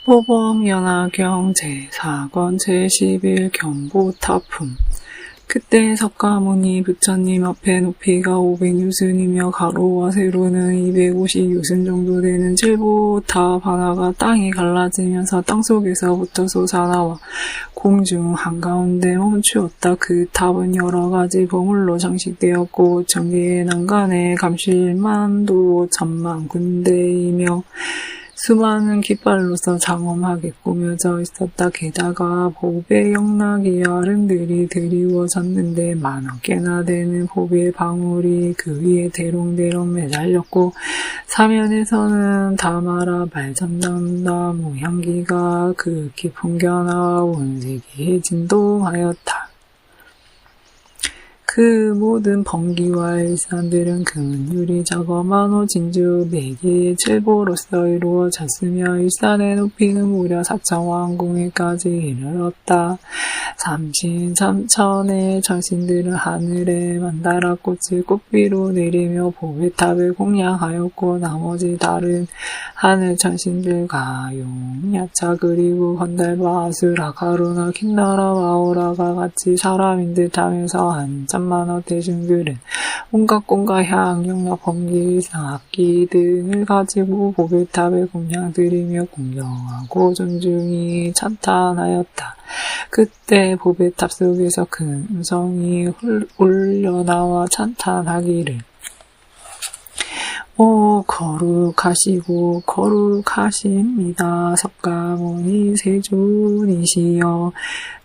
호범연화경 제4권 제11 경보타품. 그때 석가모니 부처님 앞에 높이가 500유순이며 가로와 세로는 250유순 정도 되는 칠보탑 하나가 땅이 갈라지면서 땅속에서부터 솟아나와 공중 한가운데 멈추었다. 그 탑은 여러 가지 보물로 장식되었고 천개의 난간에 감실만도 천만 군데이며 수많은 깃발로서 장엄하게 꾸며져 있었다. 게다가 보배 영락이 아름드리 드리워졌는데 10,000개나 되는 보배 방울이 그 위에 대롱대롱 매달렸고 사면에서는 다마라 발전나무 향기가 극히 풍겨나와 온색이 진동하였다. 그 모든 번기와 일산들은 금은 유리 자거만호 진주 4개의 칠보로서 이루어졌으며 일산의 높이는 무려 4,000왕궁에까지 이르렀다. 삼신삼천의 전신들은 하늘에 만다라 꽃을 꽃비로 내리며 보배탑을 공양하였고 나머지 다른 하늘 전신들과 용야차 그리고 건달바 아수라 가루나 킨나라 와오라가 같이 사람인 듯하면서 한천만호 대중들은 온갖 꽃과 향, 영락, 번기, 일상, 악기 등을 가지고 보배탑에 공양드리며 공경하고 존중히 찬탄하였다. 그때 보배탑 속에서 큰 음성이 울려나와 찬탄하기를 오 거룩하시고 거룩하십니다. 석가모니 세존이시여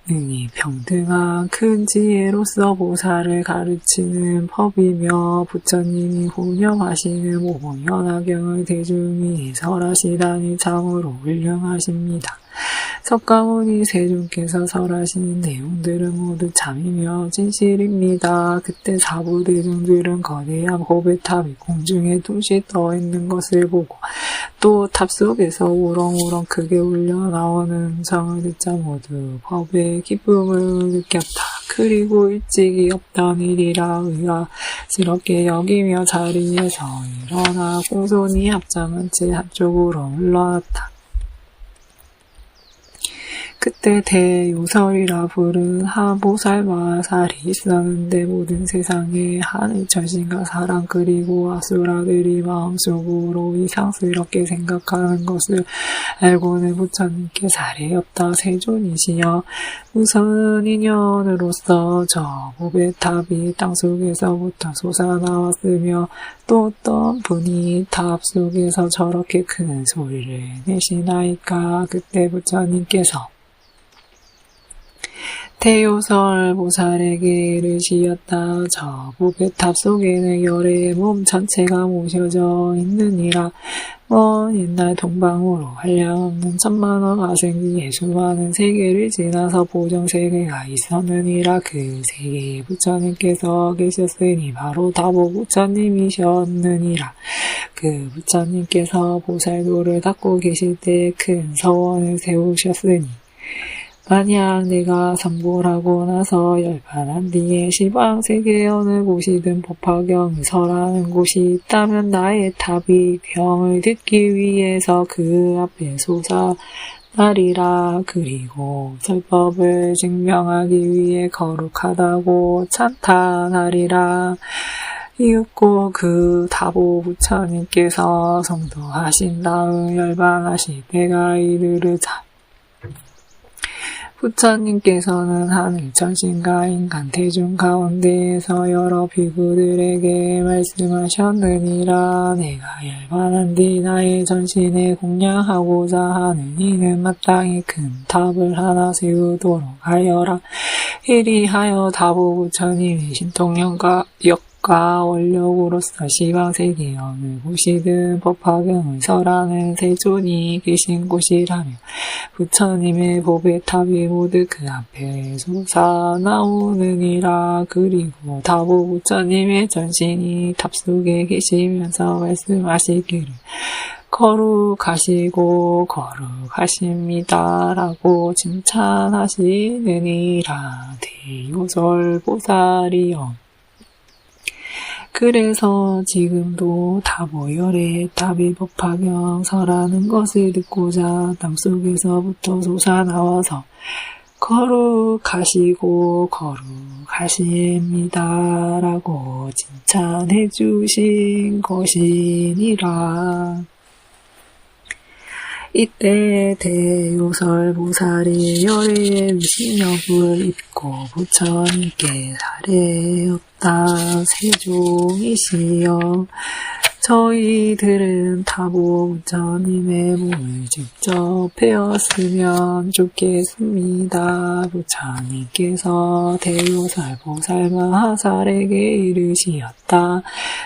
능히 평등한 큰 지혜로서 보살을 가르치는 법이며 부처님이 혼념하시는 오봉연화경을 대중이 설하시다니 참으로 훌륭하십니다. 석가모니 세존께서 설하신 내용들은 모두 참이며 진실입니다. 그때 사부대중들은 거대한 보배탑이 공중에 둥시 떠있는 것을 보고 또 탑 속에서 우렁우렁 크게 울려 나오는 음성을 듣자 모두 법의 기쁨을 느꼈다. 그리고 일찍이 없던 일이라 의아스럽게 여기며 자리에서 일어나 공손히 앞장은 채 한쪽으로 물러났다. 그때 대요설이라 부른 하보살마살이 있었는데 모든 세상에 하늘 천신과 사람 그리고 아수라들이 마음속으로 이상스럽게 생각하는 것을 알고는 부처님께 살이 없다. 세존이시여 무슨 인연으로서 저 보배탑이 땅속에서부터 솟아나왔으며 또 어떤 분이 탑 속에서 저렇게 큰 소리를 내시나이까. 그때 부처님께서 대요설 보살에게 이르시었다. 저 보배탑 속에는 열의 몸 전체가 모셔져 있느니라. 먼 옛날 동방으로 한량없는 천만원 화생기에 수많은 세계를 지나서 보정세계가 있었느니라. 그 세계에 부처님께서 계셨으니 바로 다보 부처님이셨느니라. 그 부처님께서 보살도를 닦고 계실 때 큰 서원을 세우셨으니 만약 내가 선보라고 나서 열반한 뒤에 시방세계 어느 곳이든 법화경을 설하는 곳이 있다면 나의 탑이 경을 듣기 위해서 그 앞에 솟아나리라. 그리고 설법을 증명하기 위해 거룩하다고 찬탄하리라. 이윽고 그 다보 부처님께서 성도하신 다음 열반하실 때가 이르르자 부처님께서는 하늘 천신과 인간 대중 가운데에서 여러 비구들에게 말씀하셨느니라. 내가 열반한 뒤 나의 전신에 공양하고자 하는 이는 마땅히 큰 탑을 하나 세우도록 하여라. 이리하여 다보 부처님이 신통력과 원력으로서 시방세계 어느 곳이든 법화경을 설하는 세존이 계신 곳이라며 부처님의 보배탑이 모두 그 앞에 솟아나오느니라. 그리고 다보 부처님의 전신이 탑 속에 계시면서 말씀하시기를 거룩하시고 거룩하십니다 라고 칭찬하시느니라. 대요설 보살이여 그래서 지금도 다보열의 다비법화경서라는 것을 듣고자 땅속에서부터 솟아나와서 거룩하시고 거룩하십니다 라고 칭찬해 주신 것이니라. 이때 대요설보살이 열애의 위신역을 입고 부처님께 사례였다. 세종이시여, 저희들은 타보 부처님의 몸을 직접 베었으면 좋겠습니다. 부처님께서 대요설보살 마하살에게 이르시었다.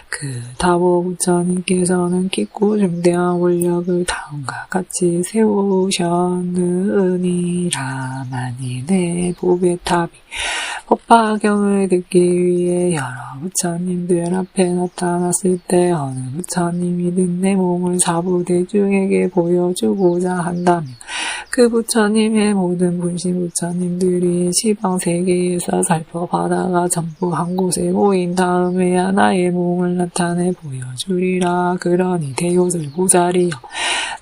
그 타보 부처님께서는 깊고 중대한 원력을 다음과 같이 세우셨느니라. 만일의 보배탑이 법화경을 듣기 위해 여러 부처님들 앞에 나타났을 때 어느 부처님이든 내 몸을 사부대중에게 보여주고자 한다면 그 부처님의 모든 분신 부처님들이 시방세계에서 살펴바다가 전부 한 곳에 모인 다음에야 나의 몸을 나타내 보여주리라. 그러니 대요설보살이여,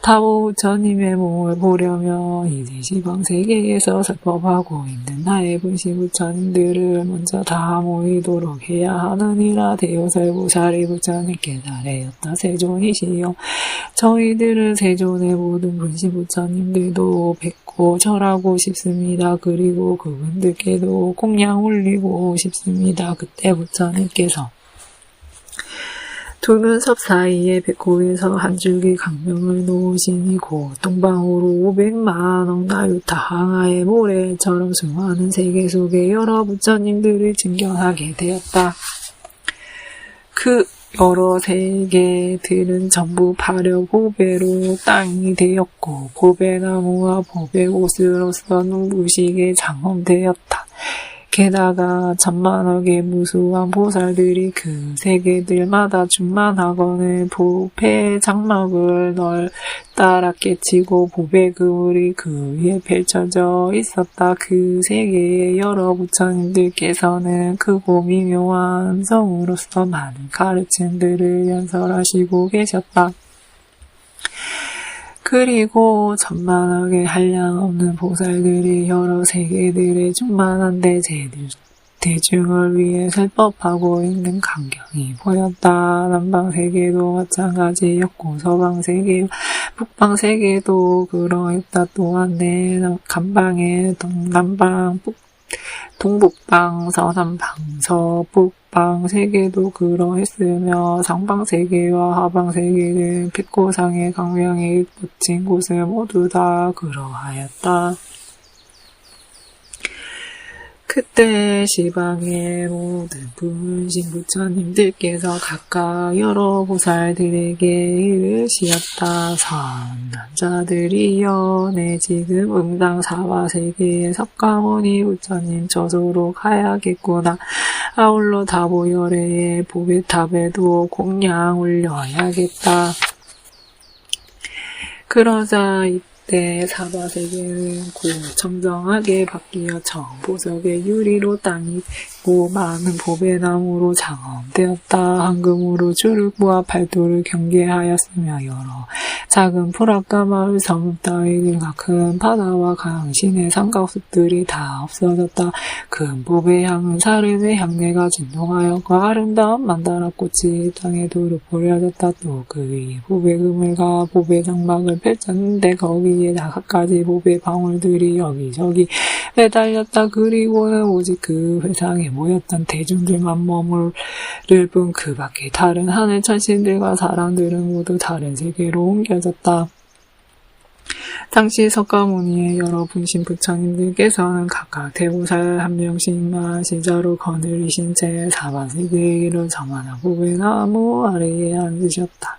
타보 부처님의 몸을 보려면 이제 시방세계에서 살펴하고 있는 나의 분신 부처님들을 먼저 다 모이도록 해야 하느니라. 대요설보살이 부처님께 사례였다. 세존이시여, 저희들은 세존의 모든 분신 부처님들도 뵙고 절하고 싶습니다. 그리고 그분들께도 공양 올리고 싶습니다. 그때 부처님께서 두 눈썹 사이에 백호에서 한 줄기 강명을 놓으시니 곧 동방으로 500만 나유타 항아의 모래처럼 수많은 세계 속에 여러 부처님들을 증견하게 되었다. 그 여러 세계들은 전부 파려 보배로 땅이 되었고 보배나무와 보배옷으로서 눈부시게 장엄되었다. 게다가 천만억의 무수한 보살들이 그 세계들마다 충만하거늘 보배 장막을 넓다랗게 치고 보배 그물이 그 위에 펼쳐져 있었다. 그 세계의 여러 부처님들께서는 크고 미묘한 음성으로서 많은 가르침들을 연설하시고 계셨다. 그리고 천만억의 한량없는 보살들이 여러 세계들의 충만한 대중을 위해 설법하고 있는 광경이 보였다. 남방세계도 마찬가지였고 서방세계, 북방세계도 그러했다. 또한 내 간방에 동남방, 동북방, 서남방, 서북방 세계도 그러했으며 상방세계와 하방세계는 백호상의 강명이 붙인 곳을 모두 다 그러하였다. 그때 시방의 모든 분신 부처님들께서 각각 여러 보살들에게 이르시었다. 선남자들이여, 내 지금 응당 사바세계의 석가모니 부처님 저소로 가야겠구나. 아울러 다보열애의 보배탑에도 공양 올려야겠다. 그러자 이때 사바세계는 곧 청정하게 바뀌어 정보석의 유리로 땅이 있고 많은 보배나무로 장엄되었다. 황금으로 주르부와 팔도를 경계하였으며 여러 작은 풀악과 마을 섬 따위들과 큰 바다와 강신의 삼각숲들이 다 없어졌다. 큰 보배 향은 사름의 향내가 진동하였고 아름다운 만다라꽃이 땅에 두루 뿌려졌다. 또 그 위에 보배 그물과 보배 장막을 펼쳤는데 거기에 다각가지 보배 방울들이 여기저기 매달렸다. 그리고는 오직 그 회상에 모였던 대중들만 머무를 뿐 그 밖에 다른 하늘 천신들과 사람들은 모두 다른 세계로 옮겨졌다. 당시 석가모니의 여러 분신 부처님들께서는 각각 대보살 한 명씩만 시자로 거느리신 채 사바세계에 이르 저만한 보배나무 아래에 앉으셨다.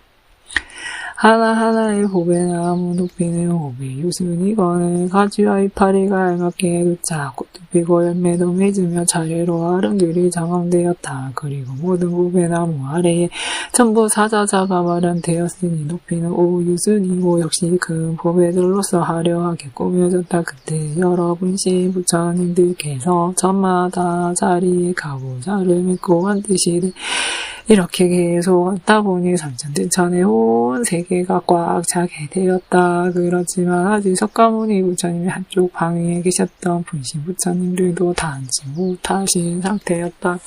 하나하나의 보배나무 높이는 500유순이거늘 가지와 이파리가 알맞게 돋자 꽃도 피고 열매도 맺으며 차례로 아름들이 장엄되었다. 그리고 모든 보배나무 아래에 전부 사자자가 마련되었으니 높이는 5유순이고 역시 큰 보배들로서 화려하게 꾸며졌다. 그때 여러 분신 부처님들께서 저마다 자리에 가고자를 믿고 앉으시되 이렇게 계속 하다 보니 삼천대천에 온 세계가 꽉 차게 되었다. 그렇지만 아직 석가모니 부처님이 한쪽 방위에 계셨던 분신 부처님들도 담지 못하신 상태였다.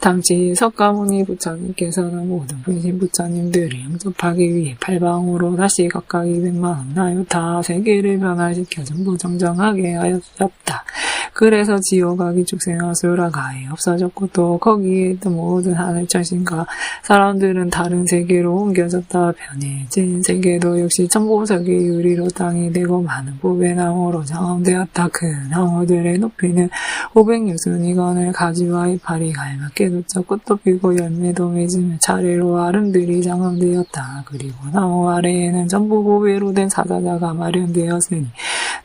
당시 석가모니 부처님께서는 모든 분신 부처님들을 영접하기 위해 팔방으로 다시 각각 200만원 나유타 세계를 변화시켜 전부 정정하게 하였다. 그래서 지옥아기 축생아수라가 아예 없어졌고 또 거기에 있던 모든 하늘천신과 사람들은 다른 세계로 옮겨졌다. 변해진 세계도 역시 천보석의 유리로 땅이 되고 많은 보배나무로 장엄되었다. 그 나무들의 높이는 500유순이건을 가지와 이파리 갈맞게 돋자 꽃도 피고 열매도 맺으며 차례로 아름들이 장엄되었다. 그리고 나무 아래에는 전부 보배로 된 사자자가 마련되었으니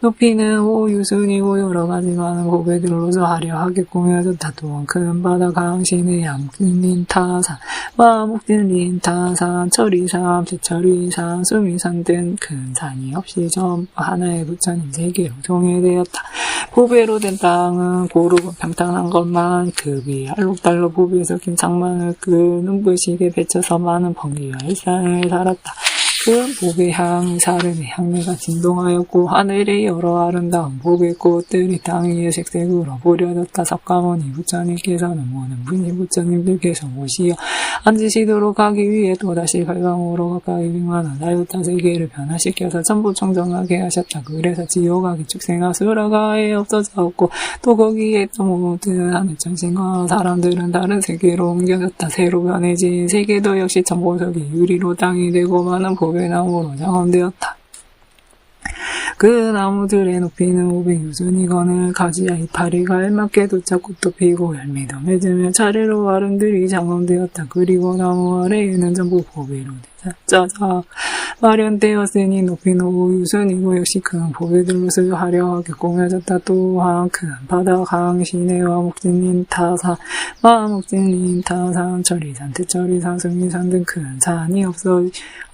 높이는 5유순이고 여러 가지 많은 보배들로서 화려하게 꾸며졌다. 또한 큰 바다 강신의 양목진린타산, 마목진린타산, 철이산, 제철이산, 수미산 등 큰 산이 없이 전부 하나의 부처님 세계로 통일되었다. 보배로 된 땅은 고르고 평탄한 것만 그 위에 알록달록 보배에 섞인 장만을 그 눈부시게 비춰서 많은 번개와 일산을 달았다. 큰 보배향 사름의 향내가 진동하였고 하늘의 여러 아름다운 보배꽃들이 땅 위에 색색으로 뿌려졌다. 석가모니 부처님께서는 모든 분신 부처님들께서 모시어 앉으시도록 하기 위해 또다시 팔방으로 가까이 200만원 나유타 세계를 변화시켜서 전부 청정하게 하셨다. 그래서 지옥아기 축생아수라가 아예 없어졌고 또 거기에 있던 모든 하늘천신과 사람들은 다른 세계로 옮겨졌다. 새로 변해진 세계도 역시 천보석이 유리로 땅이 되고 많은 보배나무로 장엄되었다. 그 나무들의 높이는 500유순이건을 가지야 이파리가 알맞게 돋자 꽃도 피고 열매도 맺으며 차례로 아름들이 장엄되었다. 그리고 나무 아래에는 전부 보배로 짜자 마련되었으니 높이는 5유순이고 역시 큰 보배들로서 화려하게 꾸며졌다. 또한 큰 바다 강시내와 목진린타산, 마목진린타산, 철이산, 대철이산, 승리산 등 큰 산이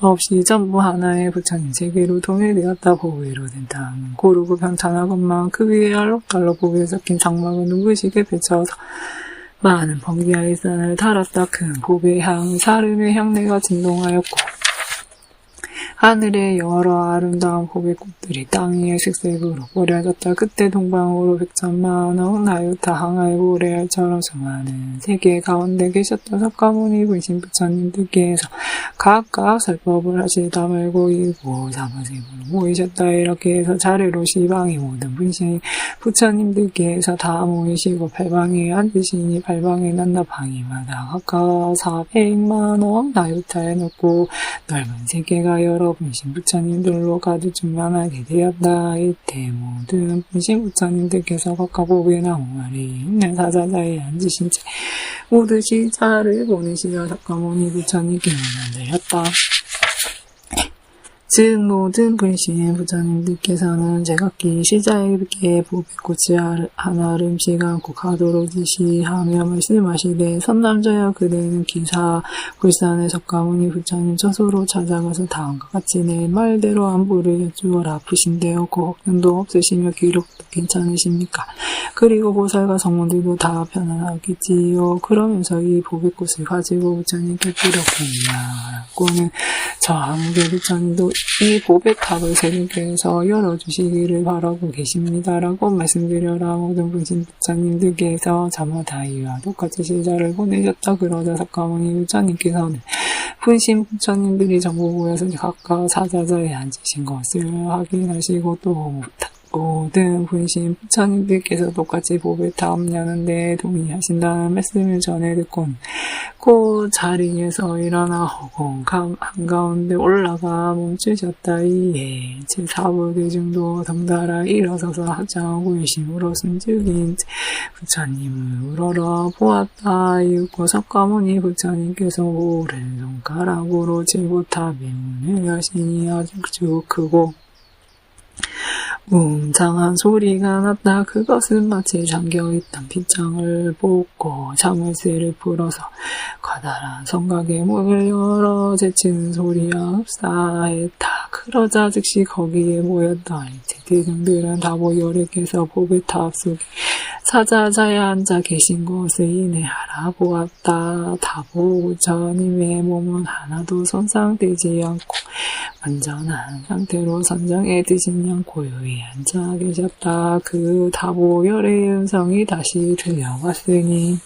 없이 전부 하나의 부처님 세계로 통일되었다. 보배로 된 땅은 고르고 평탄하건만 그 위에 알록달록 보배에 섞인 장막은 눈부시게 비춰서 많은 번개와 일산을 달았다. 큰 보배향 사름의 향내가 진동하였고 하늘에 여러 아름다운 보배꽃들이 땅 위에 색색으로 뿌려졌다. 그때 동방으로 100천만원 나유타 항아의 고래알처럼 수많은 세계 가운데 계셨던 석가모니 분신 부처님들께서 각각 설법을 하시다 말고 이고 사바세으로 모이셨다. 이렇게 해서 차례로 시방의 모든 분신 부처님들께서 다 모이시고 팔방에 앉으시니 팔방에 난나방이마다 각각 400만원 나유타에 놓고 넓은 세계가 여러 분신 부처님들로 가득 충만하게 되었다. 이때 모든 분신 부처님들께서 각각 보배나무 아래에 있는 사자자에 앉으신 채 모두 시자를 보내시어 석가모니 부처님께 만들었다. 즉 모든 분신 부처님들께서는 제각기 시자에게 보배꽃이 하나름씩 안고 가도록 지시하며 말씀하시되 선남자여 그대는 기사 굴산의 석가모니 부처님 처소로 찾아가서 다음과 같이 내 말대로 안부를 여쭈어라. 아프신데요 걱정도 없으시며 기록도 괜찮으십니까? 그리고 보살과 성문들도 다 편안하겠지요. 그러면서 이 보배꽃을 가지고 부처님께 드렸군요. 저 한국의 부처님도 이 보배탑을 세님께서 열어주시기를 바라고 계십니다라고 말씀드려라. 모든 분신 부처님들께서 저마다 이와 똑같이 시자를 보내셨다. 그러자 석가모니 부처님께서는 분신 부처님들이 전부 모여서 각각 사자자에 앉으신 것을 확인하시고 또 모든 분신 부처님들께서 똑같이 보배탑 여는데 동의하신다는 말씀을 전해 듣곤 그 자리에서 일어나 허공 한가운데 올라가 멈추셨다. 이에 제4부대중도 덩달아 일어서서 합장하고 일심으로 숨죽인 부처님을 우러러 보았다. 이윽고 석가모니 부처님께서 오른손가락으로 제보탑의 문을 여시니 아주 크고 웅장한 소리가 났다. 그것은 마치 잠겨있던 빗장을 뽑고 자물쇠를 풀어서 커다란 성곽의 문을 열어 제치는 소리가 흡사했다. 그러자 즉시 거기에 모였던 일체 대중들은 다 모여 이렇게서 보배탑 속에 사자자에 앉아 계신 곳을 이내 알아보았다. 다보부처님의 몸은 하나도 손상되지 않고 완전한 상태로 선정에 드신 양 고요히 앉아 계셨다. 그 다보열의 음성이 다시 들려왔으니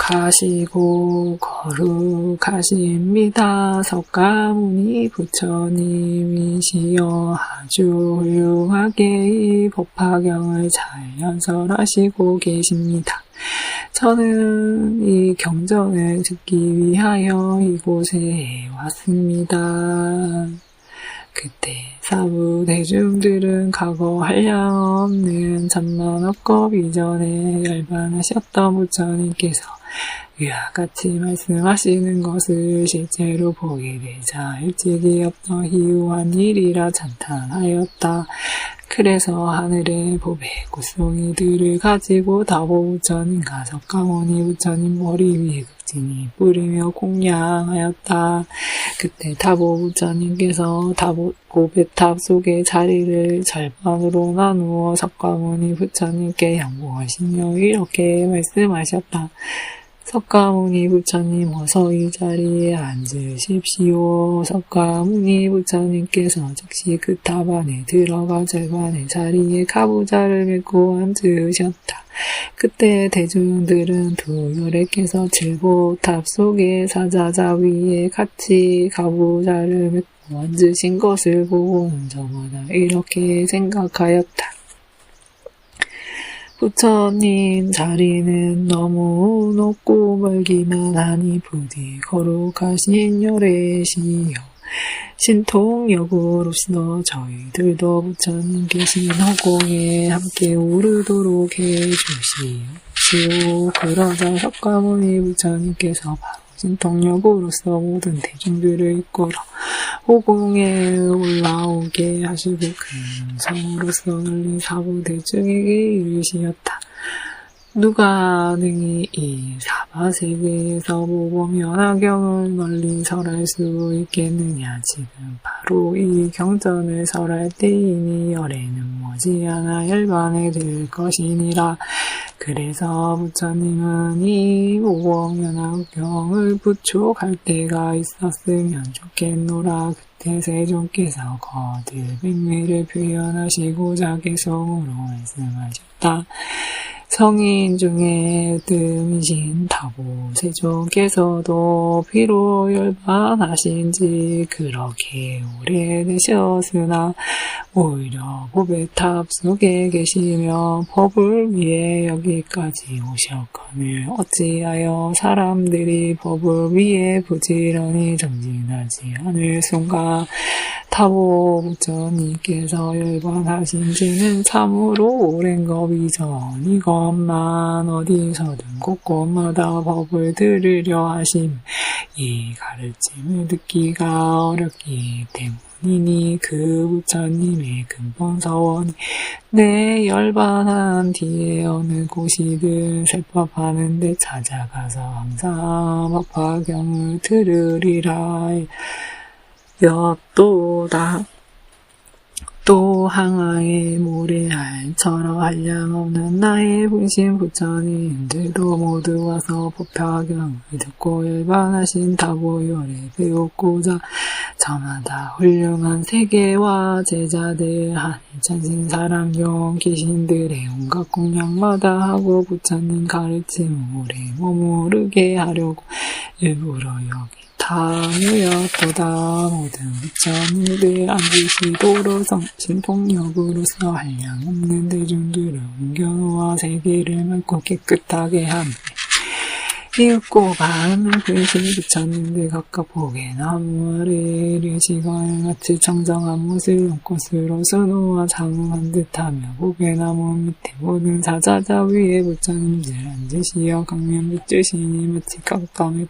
거룩하시고 거룩하십니다. 석가모니 부처님이시여 아주 훌륭하게 이 법화경을 잘 연설하시고 계십니다. 저는 이 경전을 듣기 위하여 이곳에 왔습니다. 그때 사부 대중들은 과거 한량없는 천만억겁 이전에 열반하셨던 부처님께서 이와 같이 말씀하시는 것을 실제로 보게 되자 일찍이 없던 희우한 일이라 찬탄하였다. 그래서 하늘의 보배 꽃송이들을 가지고 다보 부처님과 석가모니 부처님 머리 위에 극진히 뿌리며 공양하였다. 그때 다보 부처님께서 다보 보배탑 속의 자리를 절반으로 나누어 석가모니 부처님께 양보하시며 이렇게 말씀하셨다. 석가모니 부처님 어서 이 자리에 앉으십시오. 석가모니 부처님께서 즉시 그 탑 안에 들어가 절반의 자리에 가부좌를 메고 앉으셨다. 그때 대중들은 두 열애께서 칠보탑 속의 사자자 위에 같이 가부좌를 메고 앉으신 것을 보고 저마다 이렇게 생각하였다. 부처님 자리는 너무 높고 멀기만 하니 부디 거룩하신 열애시여. 신통력으로서 저희들도 부처님 계신 허공에 함께 오르도록 해주시오. 그러자 석가모니 부처님께서 바로 신통력으로서 모든 대중들을 이끌어 호공에 올라오게 하시고 큰 성으로서 널리 사부 대중에게 이르시었다. 누가 능히 이 사바세계에서 모범연화경을 널리 설할 수 있겠느냐. 지금 바로 이 경전을 설할 때이니 열애는 머지않아 열반에 들 것이니라. 그래서 부처님은 이 모범연화경을 부촉할 때가 있었으면 좋겠노라. 그때 세존께서 거듭 백미를 표현하시고자 개성으로 말씀하셨다. 성인 중에 뜸이신 다보 세존께서도 비록 열반하신 지 그렇게 오래되셨으나 오히려 보배탑 속에 계시며 법을 위해 여기까지 오셨거늘 어찌하여 사람들이 법을 위해 부지런히 정진하지 않을 순가. 다보 부처님께서 열반하신 지는 참으로 오랜 법이전이건만 어디서든 곳곳마다 법을 들으려 하심 이 가르침을 듣기가 어렵기 때문이니 그 부처님의 근본서원이 내 열반한 뒤에 어느 곳이든 설법하는 데 찾아가서 항상 법화경을 들으리라. 여또다. 또 항아의 모래알처럼 한량없는 나의 분신 부처님들도 모두 와서 법화경을 듣고 열반하신 다보열에 배웠고자 저마다 훌륭한 세계와 제자들 한 천신사랑용 귀신들의 온갖 공양마다 하고 부처님 가르침을 오래 머무르게 하려고 일부러 여기 다누였도다. 모든 부처님들 앉으시도록 신통력으로서 한량없는 대중들을 옮겨놓아 세계를 맑고 깨끗하게 하며 이윽고 가는 분신 부처님들 각각 보게 나무 아래를 시간을 마치 청정한 못을 연꽃으로 수놓아 장음한 듯하며 보게 나무 밑에 모든 사자자 위에 부처님들 앉으시어 강면 비추시니 마치 깜깜한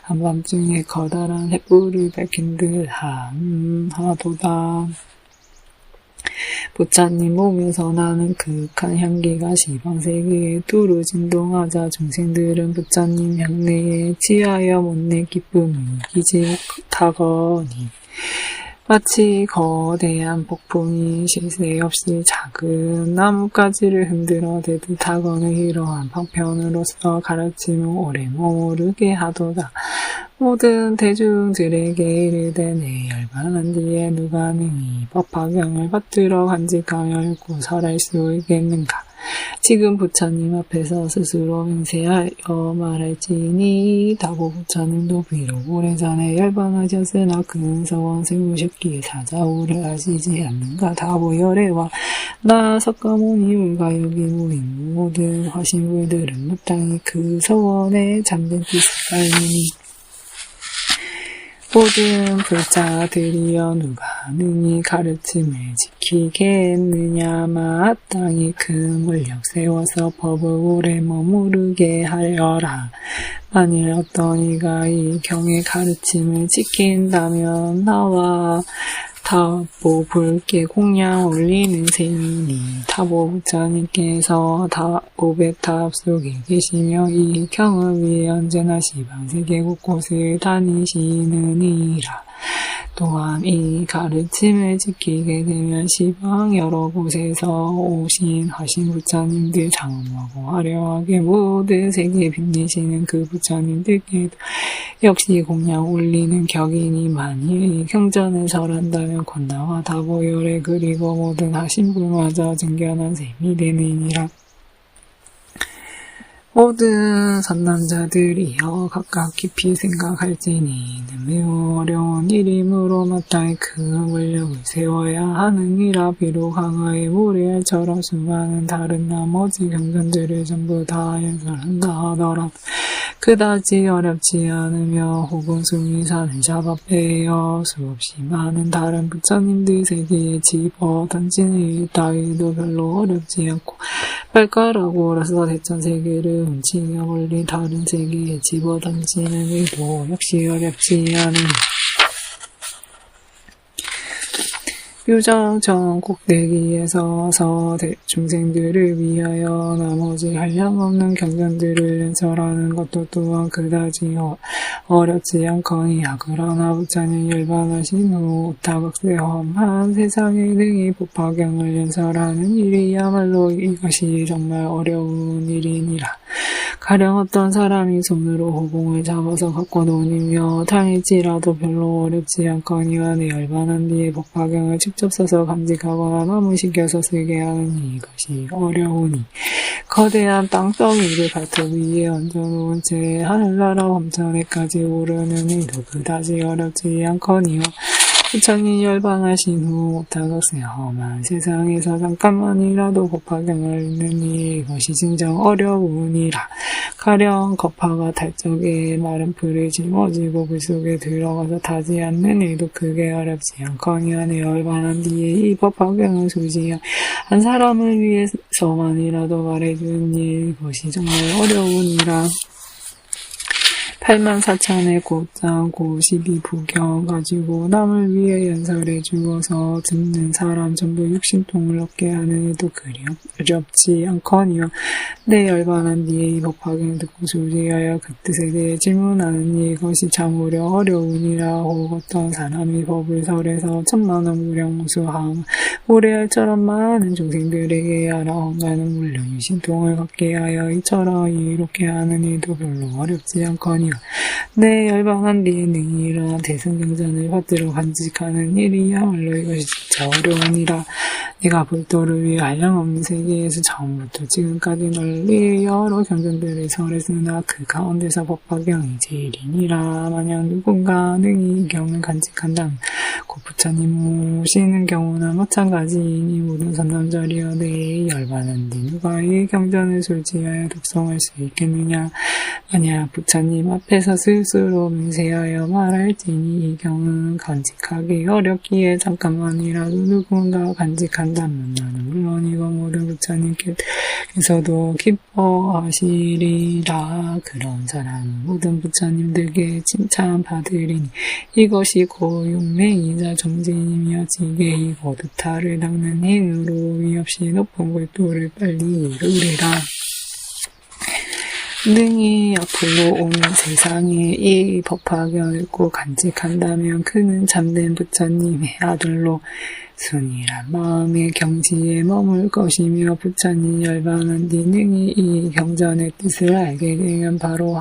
한밤중에 커다란 횃불을 밝힌 듯 하도다. 부처님 몸에서 나는 그윽한 향기가 시방세계에 두루 진동하자 중생들은 부처님 향내에 취하여 못내 기쁨을 이기지 못하거니 마치 거대한 폭풍이 쉴 새 없이 작은 나뭇가지를 흔들어 대듯 하거늘 이러한 방편으로서 가르침을 오래 머무르게 하도다. 모든 대중들에게 이르되 내 열반한 뒤에 누가 능히 법화경을 받들어 간직하며 읽고 설할 수 있겠는가. 지금 부처님 앞에서 스스로 맹세하여 말할지니 다보 부처님도 비록 오래전에 열반하셨으나 큰 서원 세우셨기에 사자우를 하시지 않는가. 다보 열애와 나 석가모니불과 여기 모인 모든 화신불들은 마땅히 그 서원에 잠든 뜻을 알리니 모든 불자들이여 누가 능히 가르침을 지키겠느냐. 마땅히 큰 물력 세워서 법을 오래 머무르게 하려라. 만일 어떤 이가 이 경의 가르침을 지킨다면 나와 타보 불께 공양 올리는 셈이니 타보 부처님께서 오백탑 속에 계시며 이 경을 위해 언제나 시방세계 곳곳을 다니시느니라. 또한 이 가르침을 지키게 되면 시방 여러 곳에서 오신 하신 부처님들 장엄하고 화려하게 모든 세계에 빛내시는 그 부처님들께도 역시 공양 올리는 격이니 만일 이 경전을 절한다면 권나와 다보열에 그리고 모든 하신불마저 증견한 셈이 되느니라. 모든 선남자들이여 각각 깊이 생각할지니 이는 매우 어려운 일이므로 마땅히 그 물력을 세워야 하느니라. 비록 항아의 모래알처럼 수많은 다른 나머지 경전들을 전부 다 연설한다 하더라도 그다지 어렵지 않으며 혹은 수미산을 잡아 빼어 수없이 많은 다른 부처님들 세계에 집어 던지는 일 따위도 별로 어렵지 않고 발가락으로서 대천 세계를 훔치며 멀리 다른 세계에 집어 던지는 일도 역시 어렵지 않으니 유정정 꼭대기에 서서 중생들을 위하여 나머지 한량없는 경전들을 연설하는 것도 또한 그다지 어렵지 않거니와. 그러나 부처님 열반하신 후 오타각세 험한 세상에 능히 법화경을 연설하는 일이야말로 이것이 정말 어려운 일이니라. 가령 어떤 사람이 손으로 호공을 잡아서 갖고 노니며 다닐지라도 별로 어렵지 않거니와 내 열반한 뒤에 법화경을 직접 써서 감직하거나 나무 식혀서 쓰게 하는 이것이 어려우니 거대한 땅덩이를 발톱 위에 얹어놓은 채 하늘나라 범천에까지 오르는 일도 그다지 어렵지 않거니와 부처님 열반하신 후 오타각세 험한 세상에서 잠깐만이라도 법화경을 읽는 이것이 진정 어려우니라. 가령 거파가 탈 적에 마른 풀을 짊어지고 불 속에 들어가서 타지 않는 일도 크게 어렵지 않거니와 내 열반한 뒤에 이 법화경을 소지한 한 사람을 위해서만이라도 말해주는 일 이것이 정말 어려우니라. 84,000의 곧장 고시비 부경 가지고 남을 위해 연설해 주어서 듣는 사람 전부 육신통을 얻게 하는 일도 그리 어렵지 않거니와 내 열반한 뒤에 이 법화경을 듣고 소리하여 그 뜻에 대해 질문하는 이것이 참으려 어려우니라. 혹 어떤 사람이 법을 설해서 10,000,000원 무량무수함 모래알처럼 많은 중생들에게 알아가는 물론 육신통을 갖게 하여 이처럼 이롭게 하는 일도 별로 어렵지 않거니와 내 열반한 뒤에 능히 일어난 대승경전을 받들어 간직하는 일이야말로 이것이 진짜 어려우니라. 내가 불도를 위해 한량없는 세계에서 처음부터 지금까지 널리 여러 경전들을 설했으나 그 가운데서 법화경이 제일이니라. 만약 누군가 능히 이 경을 간직한다면 곧 부처님 오시는 경우나 마찬가지이니 모든 선남자리여 내 열반한 뒤 누가 이 경전을 솔직하여 독송할 수 있겠느냐. 만약 부처님 앞에서 스스로 맹세하여 말할지니 이 경은 간직하기 어렵기에 잠깐만이라도 누군가 간직한다면 나는 물론이고 모든 부처님께서도 기뻐하시리라. 그런 사람은 모든 부처님들께 칭찬받으리니 이것이 고육맹이자 정진이며 지게히 고두타를 닦는 행으로 위 없이 높은 골도를 빨리 이루리라. 능히 앞으로 오는 세상에 이 법화경을 읽고 간직한다면 그는 참된 부처님의 아들로 순이란 마음의 경지에 머물 것이며 부처님 열반한 뒤 능히 이 경전의 뜻을 알게 되면 바로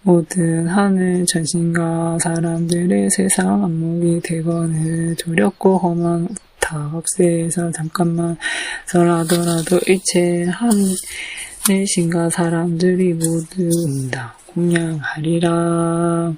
모든 하늘 천신과 사람들의 세상 안목이 되거늘 조렵고 험한 다업세에서 잠깐만서라도 일체 하늘 신과 사람들이 모두 응답 공양하리라.